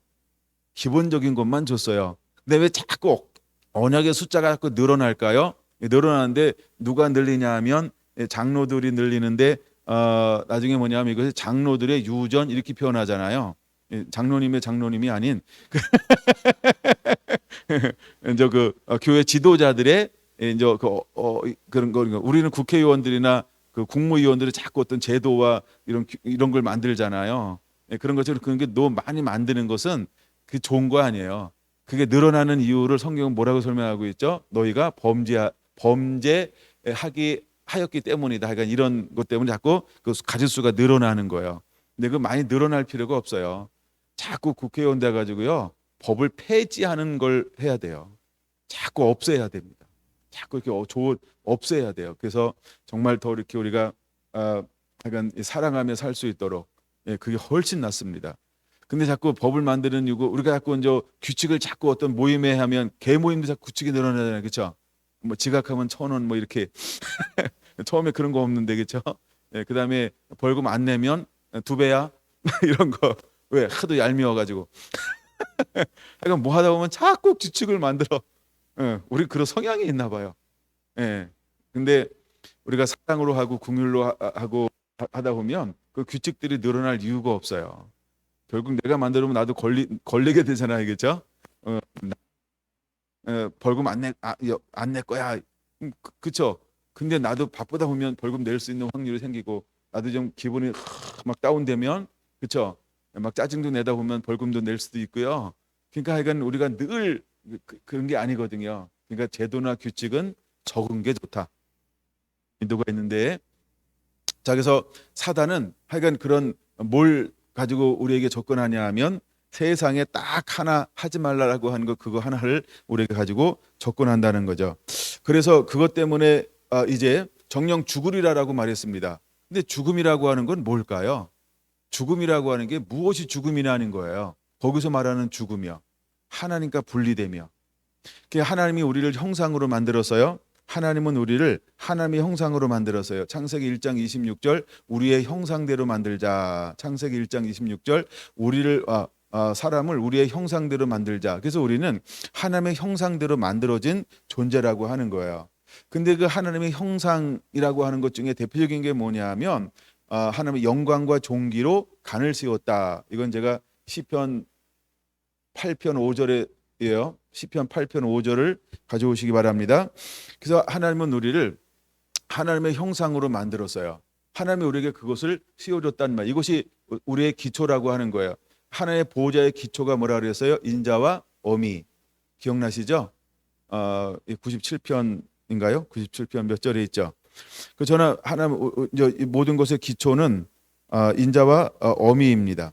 기본적인 것만 줬어요. 근데 왜 자꾸 언약의 숫자가 자꾸 늘어날까요? 늘어나는데 누가 늘리냐 하면 장로들이 늘리는데 나중에 뭐냐면 이것이 장로들의 유전 이렇게 표현하잖아요. 장로님의 장로님이 아닌 이제 교회 지도자들의 이제 그런 거 우리는 국회의원들이나 그 국무위원들이 자꾸 어떤 제도와 이런 걸 만들잖아요. 그런 것처럼 그런 게 너무 많이 만드는 것은 그 좋은 거 아니에요. 그게 늘어나는 이유를 성경은 뭐라고 설명하고 있죠? 너희가 범죄하기 하였기 때문이다. 그러니까 이런 것 때문에 자꾸 그 가짓수가 늘어나는 거예요. 근데 그 많이 늘어날 필요가 없어요. 자꾸 국회의원 돼 가지고요. 법을 폐지하는 걸 해야 돼요. 자꾸 없애야 됩니다. 자꾸 이렇게 없애야 돼요. 그래서 정말 더 이렇게 우리가 약간 사랑하며 살 수 있도록 그게 훨씬 낫습니다. 근데 자꾸 법을 만드는 이유 우리가 자꾸 이제 규칙을 자꾸 어떤 모임에 하면 개 모임도 자꾸 규칙이 늘어나잖아요, 그렇죠? 뭐 지각하면 1,000원 뭐 이렇게 처음에 그런 거 없는데 그렇죠? 그다음에 벌금 안 내면 2배야 이런 거 왜 하도 얄미워가지고 그러니까 뭐 하다 보면 자꾸 규칙을 만들어. 우리 그런 성향이 있나 봐요. 근데 우리가 사랑으로 하고 긍휼로 하고 하다 보면 그 규칙들이 늘어날 이유가 없어요. 결국 내가 만들면 나도 걸리게 되잖아요, 그렇죠? 벌금 안 낼 거야, 그렇죠? 근데 나도 바쁘다 보면 벌금 낼 수 있는 확률이 생기고 나도 좀 기분이 막 다운되면, 그렇죠? 막 짜증도 내다 보면 벌금도 낼 수도 있고요. 그러니까 하여간 우리가 늘 그런 게 아니거든요. 그러니까 제도나 규칙은 적은 게 좋다. 인도가 있는데, 자 그래서 사단은 하여간 그런 뭘 가지고 우리에게 접근하냐 하면 세상에 딱 하나 하지 말라라고 하는 거 그거 하나를 우리가 가지고 접근한다는 거죠. 그래서 그것 때문에 이제 정령 죽으리라라고 말했습니다. 근데 죽음이라고 하는 건 뭘까요? 죽음이라고 하는 게 무엇이 죽음이라는 거예요. 거기서 말하는 죽음이요. 하나님과 분리되며. 하나님이 우리를 형상으로 만들었어요. 하나님은 우리를 하나님의 형상으로 만들었어요. 창세기 1장 26절 우리의 형상대로 만들자. 창세기 1장 26절 우리를 사람을 우리의 형상대로 만들자. 그래서 우리는 하나님의 형상대로 만들어진 존재라고 하는 거예요. 근데 그 하나님의 형상이라고 하는 것 중에 대표적인 게 뭐냐면 하나님의 영광과 존귀로 간을 씌웠다. 이건 제가 시편 8편 5절에요. 시편 8편 5절을 가져오시기 바랍니다. 그래서 하나님은 우리를 하나님의 형상으로 만들었어요. 하나님이 우리에게 그것을 씌워줬단 말. 이것이 우리의 기초라고 하는 거예요. 하나님의 보호자의 기초가 뭐라 그랬어요? 인자와 어미. 기억나시죠? 97편인가요? 97편 몇 절에 있죠? 그 저는 하나님 모든 것의 기초는 인자와 어미입니다.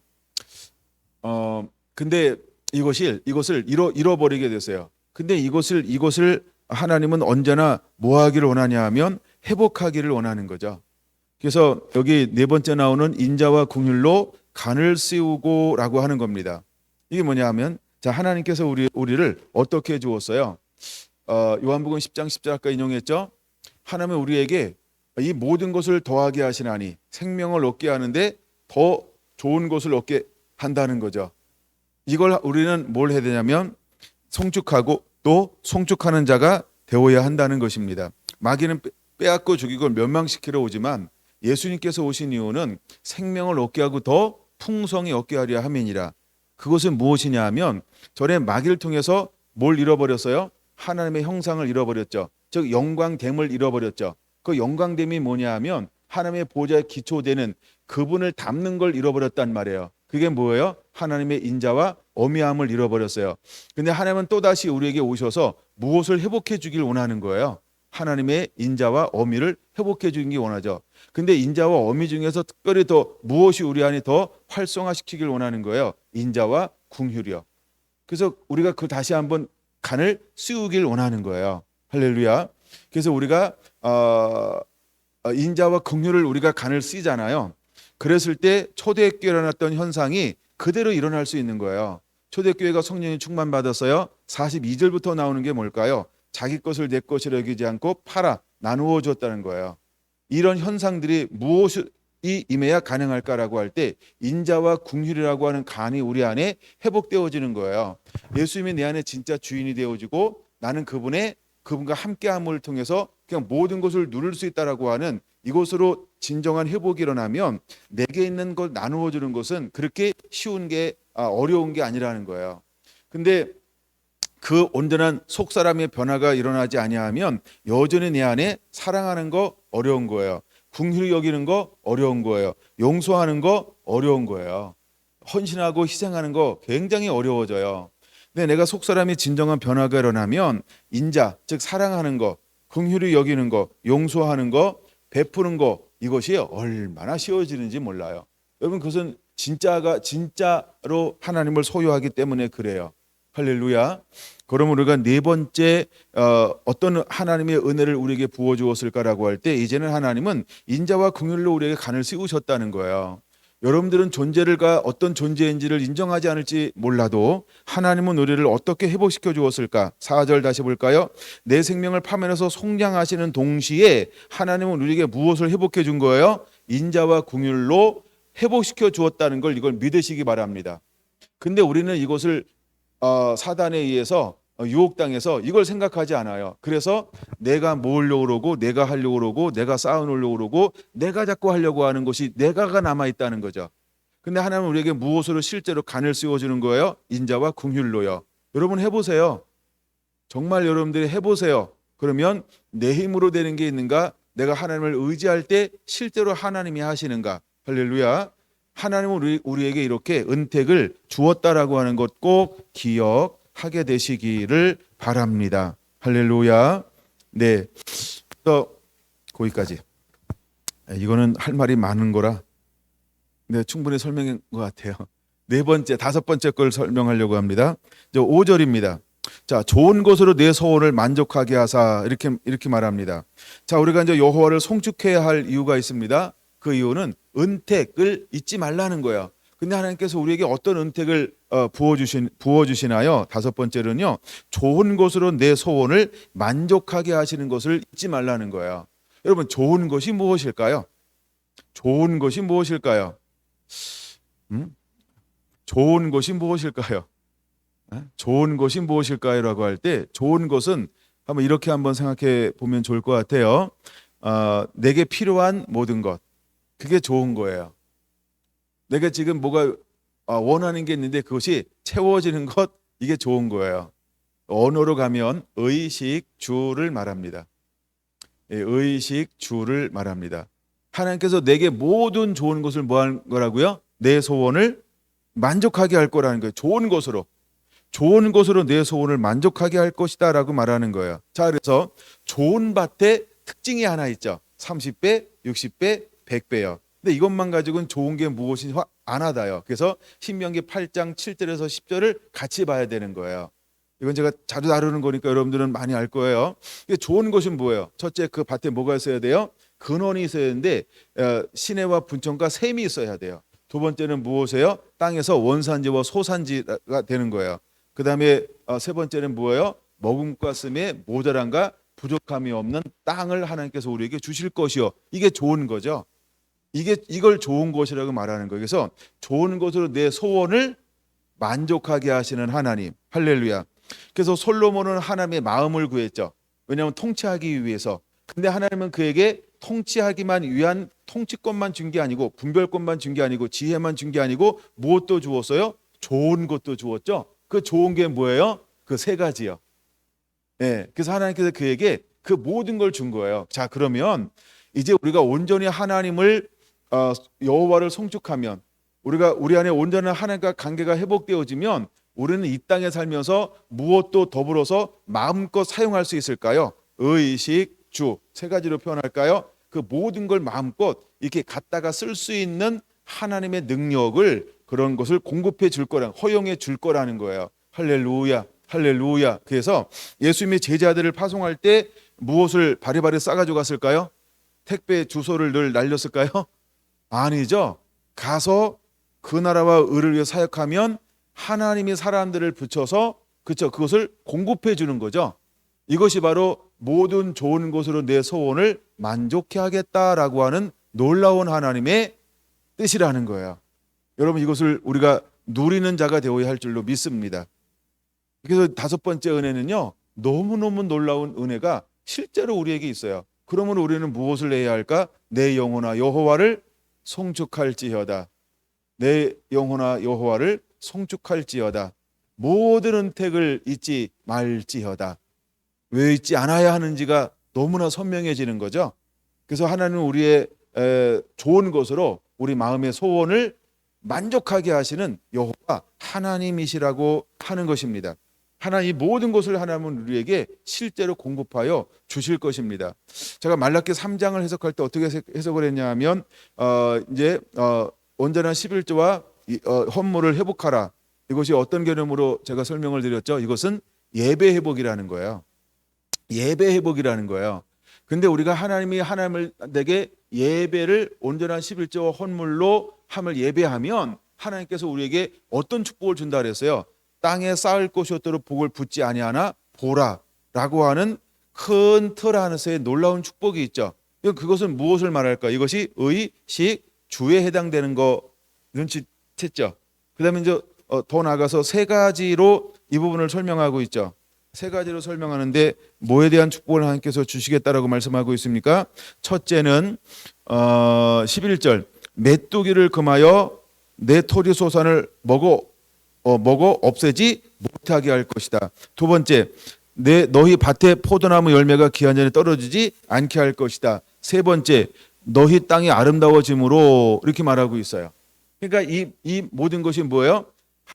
근데 이것을 잃어버리게 됐어요. 근데 이것을 하나님은 언제나 뭐 하기를 원하냐 하면 회복하기를 원하는 거죠. 그래서 여기 네 번째 나오는 인자와 긍휼로 간을 씌우고라고 하는 겁니다. 이게 뭐냐 하면 자 하나님께서 우리를 어떻게 주었어요? 요한복음 10장 10절 아까 인용했죠. 하나님은 우리에게 이 모든 것을 더하게 하시나니 생명을 얻게 하는데 더 좋은 것을 얻게 한다는 거죠. 이걸 우리는 뭘 해야 되냐면 송축하고 또 송축하는 자가 되어야 한다는 것입니다. 마귀는 빼앗고 죽이고 멸망시키러 오지만 예수님께서 오신 이유는 생명을 얻게 하고 더 풍성히 얻게 하려 함이니라. 그것은 무엇이냐 하면 전에 마귀를 통해서 뭘 잃어버렸어요? 하나님의 형상을 잃어버렸죠. 즉 영광됨을 잃어버렸죠. 그 영광됨이 뭐냐 하면 하나님의 보좌에 기초되는 그분을 담는 걸 잃어버렸단 말이에요. 그게 뭐예요? 하나님의 인자와 어미함을 잃어버렸어요. 근데 하나님은 또다시 우리에게 오셔서 무엇을 회복해 주길 원하는 거예요? 하나님의 인자와 어미를 회복해 주길 원하죠. 근데 인자와 어미 중에서 특별히 더 무엇이 우리 안에 더 활성화시키길 원하는 거예요? 인자와 긍휼이요. 그래서 우리가 그 다시 한번 간을 씌우길 원하는 거예요. 할렐루야. 그래서 우리가 인자와 긍휼을 우리가 간을 씌잖아요. 그랬을 때 초대교회에 일어났던 현상이 그대로 일어날 수 있는 거예요. 초대교회가 성령이 충만받았어요. 42절부터 나오는 게 뭘까요? 자기 것을 내 것이라 여기지 않고 팔아 나누어 줬다는 거예요. 이런 현상들이 무엇이 임해야 가능할까라고 할 때 인자와 긍휼이라고 하는 간이 우리 안에 회복되어지는 거예요. 예수님이 내 안에 진짜 주인이 되어지고 나는 그분과 함께함을 통해서 그냥 모든 것을 누릴 수 있다라고 하는 이것으로 진정한 회복이 일어나면 내게 있는 걸 나누어 주는 것은 그렇게 쉬운 게 어려운 게 아니라는 거예요. 근데 그 온전한 속사람의 변화가 일어나지 아니하면 여전히 내 안에 사랑하는 거 어려운 거예요. 긍휼히 여기는 거 어려운 거예요. 용서하는 거 어려운 거예요. 헌신하고 희생하는 거 굉장히 어려워져요. 근데 내가 속사람이 진정한 변화가 일어나면 인자, 즉 사랑하는 거, 긍휼히 여기는 거, 용서하는 거, 베푸는 거 이것이 얼마나 쉬워지는지 몰라요. 여러분 그것은 진짜로 하나님을 소유하기 때문에 그래요. 할렐루야. 그러면 우리가 네 번째 어떤 하나님의 은혜를 우리에게 부어 주었을까라고 할 때 이제는 하나님은 인자와 긍휼로 우리에게 간을 씌우셨다는 거예요. 여러분들은 존재가 어떤 존재인지를 인정하지 않을지 몰라도 하나님은 우리를 어떻게 회복시켜 주었을까? 4절 다시 볼까요? 내 생명을 파면해서 속량하시는 동시에 하나님은 우리에게 무엇을 회복해 준 거예요? 인자와 긍휼로 회복시켜 주었다는 걸 이걸 믿으시기 바랍니다. 근데 우리는 이것을 사단에 의해서 유혹당해서 이걸 생각하지 않아요. 그래서 내가 모으려고 그러고 내가 하려고 그러고 내가 쌓아놓으려고 그러고 내가 자꾸 하려고 하는 것이 내가가 남아있다는 거죠. 근데 하나님은 우리에게 무엇으로 실제로 간을 씌워주는 거예요? 인자와 긍휼로요. 여러분 해보세요. 정말 여러분들이 해보세요. 그러면 내 힘으로 되는 게 있는가? 내가 하나님을 의지할 때 실제로 하나님이 하시는가? 할렐루야. 하나님은 우리에게 이렇게 은택을 주었다라고 하는 것 꼭 기억하게 되시기를 바랍니다. 할렐루야. 네. 거기까지. 이거는 할 말이 많은 거라 네, 충분히 설명한 것 같아요. 네 번째, 다섯 번째 걸 설명하려고 합니다. 이제 5절입니다. 자, 좋은 것으로 내 소원을 만족하게 하사 이렇게 말합니다. 자, 우리가 이제 여호와를 송축해야 할 이유가 있습니다. 그 이유는 은택을 잊지 말라는 거예요. 근데 하나님께서 우리에게 어떤 은택을 부어주시나요? 다섯 번째는요, 좋은 것으로 내 소원을 만족하게 하시는 것을 잊지 말라는 거예요. 여러분, 좋은 것이 무엇일까요? 좋은 것이 무엇일까요? 좋은 것이 무엇일까요? 좋은 것이 무엇일까요? 라고 할 때 좋은 것은 이렇게 한번 생각해 보면 좋을 것 같아요. 내게 필요한 모든 것, 그게 좋은 거예요. 내가 지금 뭐가 원하는 게 있는데 그것이 채워지는 것, 이게 좋은 거예요. 언어로 가면 의식주를 말합니다. 의식주를 말합니다. 하나님께서 내게 모든 좋은 것을 뭐 할 거라고요? 내 소원을 만족하게 할 거라는 거예요. 좋은 것으로 내 소원을 만족하게 할 것이다 라고 말하는 거예요. 자, 그래서 좋은 밭에 특징이 하나 있죠. 30배, 60배, 100배요. 근데 이것만 가지고는 좋은 게 무엇인지 안 와닿아요. 그래서 신명기 8장 7절에서 10절을 같이 봐야 되는 거예요. 이건 제가 자주 다루는 거니까 여러분들은 많이 알 거예요. 좋은 것이 뭐예요? 첫째, 그 밭에 뭐가 있어야 돼요? 근원이 있어야 되는데 시내와 분천과 샘이 있어야 돼요. 두 번째는 무엇이에요? 땅에서 원산지와 소산지가 되는 거예요. 그 다음에 세 번째는 뭐예요? 먹음과 씀에 모자람과 부족함이 없는 땅을 하나님께서 우리에게 주실 것이요. 이게 좋은 거죠. 이걸 좋은 것이라고 말하는 거예요. 그래서 좋은 것으로 내 소원을 만족하게 하시는 하나님. 할렐루야. 그래서 솔로몬은 하나님의 마음을 구했죠. 왜냐하면 통치하기 위해서. 근데 하나님은 그에게 통치하기만 위한 통치권만 준 게 아니고, 분별권만 준 게 아니고, 지혜만 준 게 아니고, 무엇도 주었어요? 좋은 것도 주었죠. 그 좋은 게 뭐예요? 그 세 가지요. 그래서 하나님께서 그에게 그 모든 걸 준 거예요. 자, 그러면 이제 우리가 온전히 하나님을 여호와를 송축하면, 우리 안에 온전한 하나님과 관계가 회복되어지면 우리는 이 땅에 살면서 무엇도 더불어서 마음껏 사용할 수 있을까요? 의식, 주, 세 가지로 표현할까요? 그 모든 걸 마음껏 이렇게 갖다가 쓸 수 있는 하나님의 능력을, 그런 것을 공급해 줄 거라, 허용해 줄 거라는 거예요. 할렐루야, 할렐루야. 그래서 예수님의 제자들을 파송할 때 무엇을 바리바리 싸가지고 갔을까요? 택배 주소를 늘 날렸을까요? 아니죠. 가서 그 나라와 의를 위해 사역하면 하나님이 사람들을 붙여서, 그렇죠, 그것을 공급해 주는 거죠. 이것이 바로 모든 좋은 것으로 내 소원을 만족해 하겠다라고 하는 놀라운 하나님의 뜻이라는 거예요. 여러분, 이것을 우리가 누리는 자가 되어야 할 줄로 믿습니다. 그래서 다섯 번째 은혜는요, 너무너무 놀라운 은혜가 실제로 우리에게 있어요. 그러면 우리는 무엇을 해야 할까? 내 영혼아 여호와를 송축할지어다. 내 영혼아 여호와를 송축할지어다. 모든 은택을 잊지 말지어다. 왜 잊지 않아야 하는지가 너무나 선명해지는 거죠. 그래서 하나님은 우리의 좋은 것으로 우리 마음의 소원을 만족하게 하시는 여호와 하나님이시라고 하는 것입니다. 하나님 모든 것을 하나님은 우리에게 실제로 공급하여 주실 것입니다. 제가 말라기 3장을 해석할 때 어떻게 해석을 했냐 하면 온전한 11조와 헌물을 회복하라. 이것이 어떤 개념으로 제가 설명을 드렸죠? 이것은 예배 회복이라는 거예요. 예배 회복이라는 거예요. 근데 우리가 하나님이 내게 예배를 온전한 11조와 헌물로 함을 예배하면 하나님께서 우리에게 어떤 축복을 준다 그랬어요? 땅에 쌓을 것이 없도록 복을 붓지 아니하나 보라라고 하는 큰 틀 안에서의 놀라운 축복이 있죠. 그것은 무엇을 말할까? 이것이 의식 주에 해당되는 거 눈치챘죠. 그다음에 이제 더 나아가서 세 가지로 이 부분을 설명하고 있죠. 세 가지로 설명하는데 뭐에 대한 축복을 하나님께서 주시겠다라고 말씀하고 있습니까? 첫째는 11절 메뚜기를 금하여 내 토리 소산을 먹어 없애지 못하게 할 것이다. 두 번째, 너희 밭에 포도나무 열매가 기한 전에 떨어지지 않게 할 것이다. 세 번째, 너희 땅이 아름다워짐으로, 이렇게 말하고 있어요. 그러니까 이 모든 것이 뭐예요?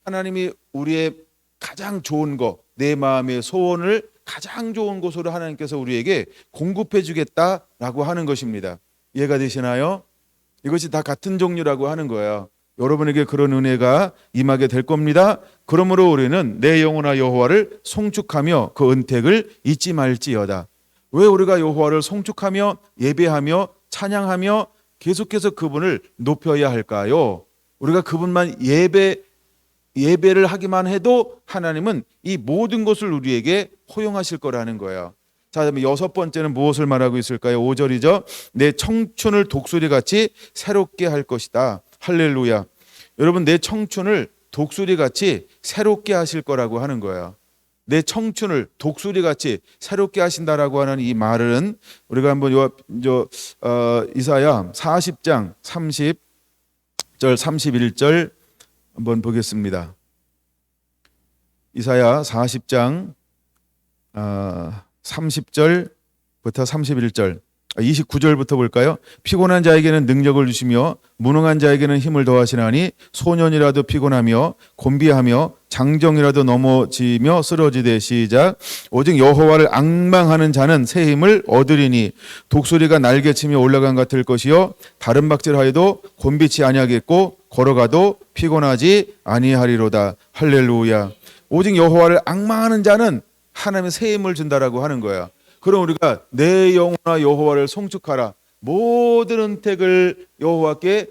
하나님이 우리의 가장 좋은 거, 내 마음의 소원을 가장 좋은 것으로 하나님께서 우리에게 공급해 주겠다라고 하는 것입니다. 이해가 되시나요? 이것이 다 같은 종류라고 하는 거예요. 여러분에게 그런 은혜가 임하게 될 겁니다. 그러므로 우리는 내 영혼아 여호와를 송축하며 그 은택을 잊지 말지어다. 왜 우리가 여호와를 송축하며 예배하며 찬양하며 계속해서 그분을 높여야 할까요? 우리가 그분만 예배를 하기만 해도 하나님은 이 모든 것을 우리에게 허용하실 거라는 거예요. 자, 그다음에 여섯 번째는 무엇을 말하고 있을까요? 5절이죠. 내 청춘을 독수리같이 새롭게 할 것이다. 할렐루야. 여러분, 내 청춘을 독수리같이 새롭게 하실 거라고 하는 거예요. 내 청춘을 독수리같이 새롭게 하신다라고 하는 이 말은 우리가 한번 이사야 40장 30절 31절 한번 보겠습니다. 이사야 40장 30절부터 31절 29절부터 볼까요? 피곤한 자에게는 능력을 주시며 무능한 자에게는 힘을 더하시나니 소년이라도 피곤하며 곤비하며 장정이라도 넘어지며 쓰러지되 시작. 오직 여호와를 앙망하는 자는 새 힘을 얻으리니 독수리가 날개치며 올라간 같을 것이요 다른 박질하여도 곤비치 아니하겠고 걸어가도 피곤하지 아니하리로다. 할렐루야. 오직 여호와를 앙망하는 자는 하나님의 새 힘을 준다라고 하는 거야. 그럼 우리가 내 영혼아 여호와를 송축하라. 모든 은택을 여호와께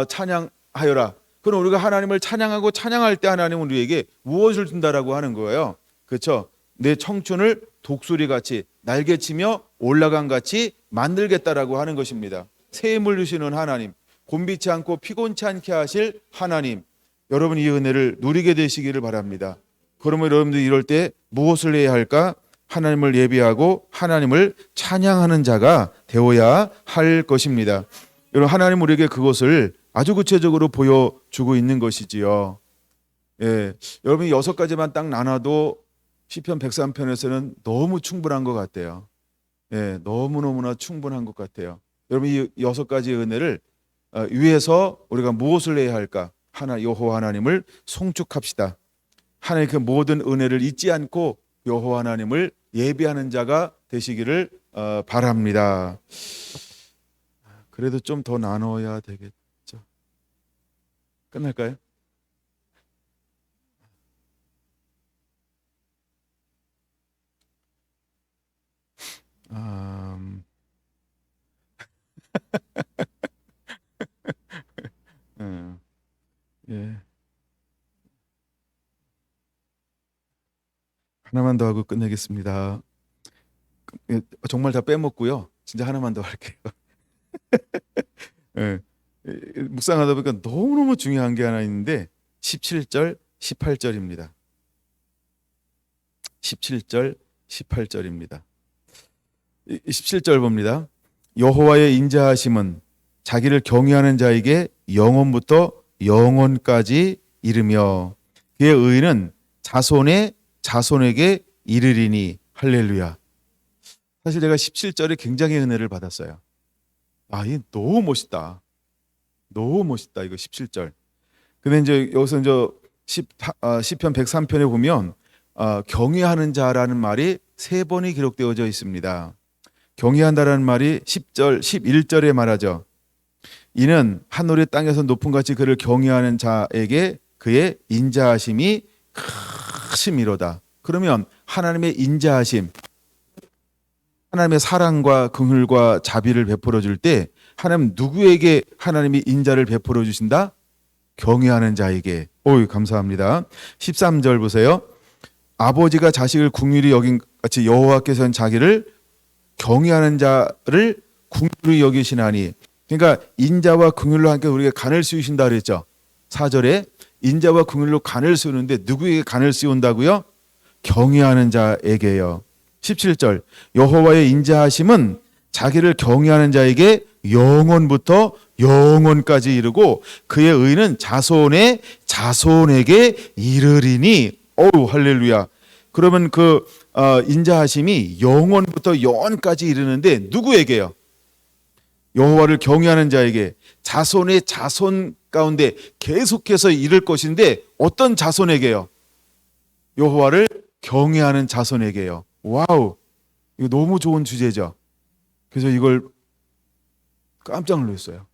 찬양하여라. 그럼 우리가 하나님을 찬양하고 찬양할 때 하나님은 우리에게 무엇을 준다라고 하는 거예요? 그렇죠? 내 청춘을 독수리같이 날개치며 올라간 같이 만들겠다라고 하는 것입니다. 새 힘을 주시는 하나님, 곤비치 않고 피곤치 않게 하실 하나님, 여러분 이 은혜를 누리게 되시기를 바랍니다. 그러면 여러분들 이럴 때 무엇을 해야 할까? 하나님을 예배하고 하나님을 찬양하는 자가 되어야 할 것입니다. 여러분, 하나님 우리에게 그것을 아주 구체적으로 보여주고 있는 것이지요. 예, 여러분이 6가지만 딱 나눠도 시편 103편에서는 너무 충분한 것 같아요. 예, 너무너무나 충분한 것 같아요. 여러분 이 6가지 은혜를 위해서 우리가 무엇을 해야 할까? 여호와 하나님을 송축합시다. 하나님 그 모든 은혜를 잊지 않고 여호와 하나님을 예배하는 자가 되시기를 바랍니다. 그래도 좀 더 나눠야 되겠죠. 끝날까요? 예. 하나만 더 하고 끝내겠습니다. 정말 다 빼먹고요. 진짜 하나만 더 할게요. 예. 묵상하다 보니까 너무너무 중요한 게 하나 있는데 17절, 18절입니다. 17절, 18절입니다. 17절 봅니다. 여호와의 인자하심은 자기를 경외하는 자에게 영원부터 영원까지 이르며 그의 의는 자손의 자손에게 이르리니. 할렐루야. 사실 제가 17절에 굉장히 은혜를 받았어요. 이 너무 멋있다. 너무 멋있다. 이거 17절. 근데 이제 여기서 시편 103편에 보면 경외하는 자라는 말이 3번이 기록되어져 있습니다. 경외한다라는 말이 10절, 11절에 말하죠. 이는 하늘의 땅에서 높은 같이 그를 경외하는 자에게 그의 인자하심이 크심이로다. 그러면 하나님의 인자하심, 하나님의 사랑과 긍휼과 자비를 베풀어 줄 때 하나님 누구에게 하나님이 인자를 베풀어 주신다? 경외하는 자에게. 감사합니다. 13절 보세요. 아버지가 자식을 긍휼히 여긴 같이 여호와께서는 자기를 경외하는 자를 긍휼히 여기시나니. 그러니까 인자와 긍휼로 함께 우리에게 간을 씌우신다 그랬죠. 4절에 인자와 긍휼로 간을 씌우는데 누구에게 간을 씌운다고요? 경외하는 자에게요. 17절 여호와의 인자하심은 자기를 경외하는 자에게 영원부터 영원까지 이르고 그의 의는 자손의 자손에게 이르리니. 할렐루야. 그러면 그 인자하심이 영원부터 영원까지 이르는데 누구에게요? 여호와를 경외하는 자에게 자손의 자손 가운데 계속해서 이를 것인데 어떤 자손에게요? 여호와를 경외하는 자손에게요. 와우, 이거 너무 좋은 주제죠. 그래서 이걸 깜짝 놀랐어요.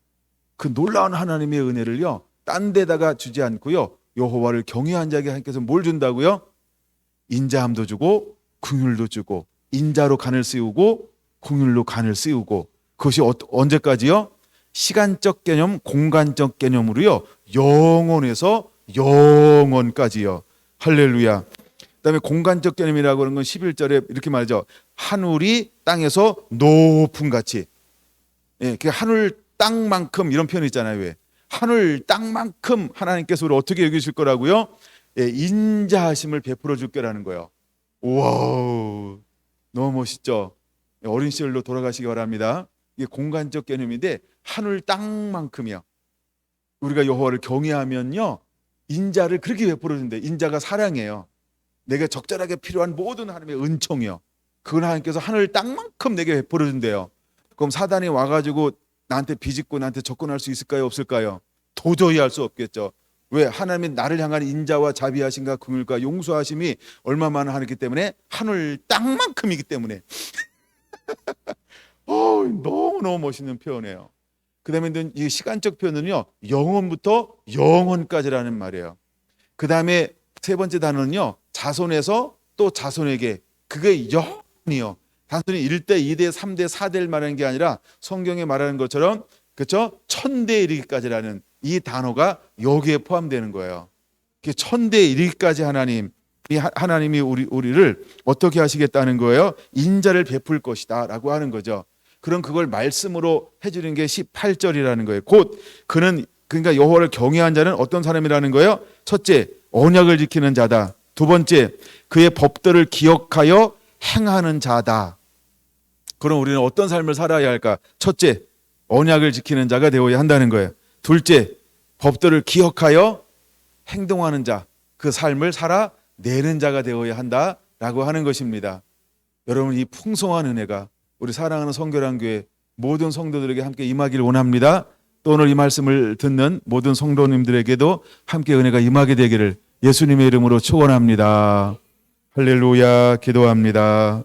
그 놀라운 하나님의 은혜를요 딴 데다가 주지 않고요. 여호와를 경외한 자에게 하나님께서 뭘 준다고요? 인자함도 주고 긍휼도 주고 인자로 간을 씌우고 긍휼로 간을 씌우고 그것이 언제까지요? 시간적 개념, 공간적 개념으로요. 영원에서 영원까지요. 할렐루야. 그다음에 공간적 개념이라고 하는 건 11절에 이렇게 말하죠. 하늘이 땅에서 높음 같이. 예, 그 하늘 땅만큼 이런 표현이 있잖아요. 왜? 하늘 땅만큼 하나님께서 우리를 어떻게 여기실 거라고요? 예, 인자하심을 베풀어 줄 거라는 거예요. 와우, 너무 멋있죠? 어린 시절로 돌아가시기 바랍니다. 이게 공간적 개념인데 하늘 땅만큼이요. 우리가 여호와를 경외하면요, 인자를 그렇게 베풀어 준대. 인자가 사랑이에요. 내게 적절하게 필요한 모든 하나님의 은총이요. 그걸 하나님께서 하늘 땅만큼 내게 베풀어 준대요. 그럼 사단이 와가지고 나한테 비집고 나한테 접근할 수 있을까요? 없을까요? 도저히 할 수 없겠죠. 왜? 하나님이 나를 향한 인자와 자비하심과 긍휼과 용서하심이 얼마만은 하기 때문에 하늘 땅만큼이기 때문에 너무너무 멋있는 표현이에요. 그 다음에 이 시간적 표현은요, 영원부터 영원까지라는 말이에요. 그 다음에 세 번째 단어는요, 자손에서 또 자손에게. 그게 영원이요. 단순히 1대, 2대, 3대, 4대를 말하는 게 아니라 성경에 말하는 것처럼, 그렇죠? 천대에 이르기까지라는 이 단어가 여기에 포함되는 거예요. 천대에 이르기까지 하나님이 우리를 어떻게 하시겠다는 거예요? 인자를 베풀 것이다 라고 하는 거죠. 그럼 그걸 말씀으로 해주는 게 18절이라는 거예요. 곧 그러니까 여호와를 경외한 자는 어떤 사람이라는 거예요? 첫째, 언약을 지키는 자다. 두 번째, 그의 법들을 기억하여 행하는 자다. 그럼 우리는 어떤 삶을 살아야 할까? 첫째, 언약을 지키는 자가 되어야 한다는 거예요. 둘째, 법들을 기억하여 행동하는 자, 그 삶을 살아내는 자가 되어야 한다라고 하는 것입니다. 여러분, 이 풍성한 은혜가 우리 사랑하는 성결한 교회 모든 성도들에게 함께 임하기를 원합니다. 또 오늘 이 말씀을 듣는 모든 성도님들에게도 함께 은혜가 임하게 되기를 예수님의 이름으로 축원합니다. 할렐루야. 기도합니다.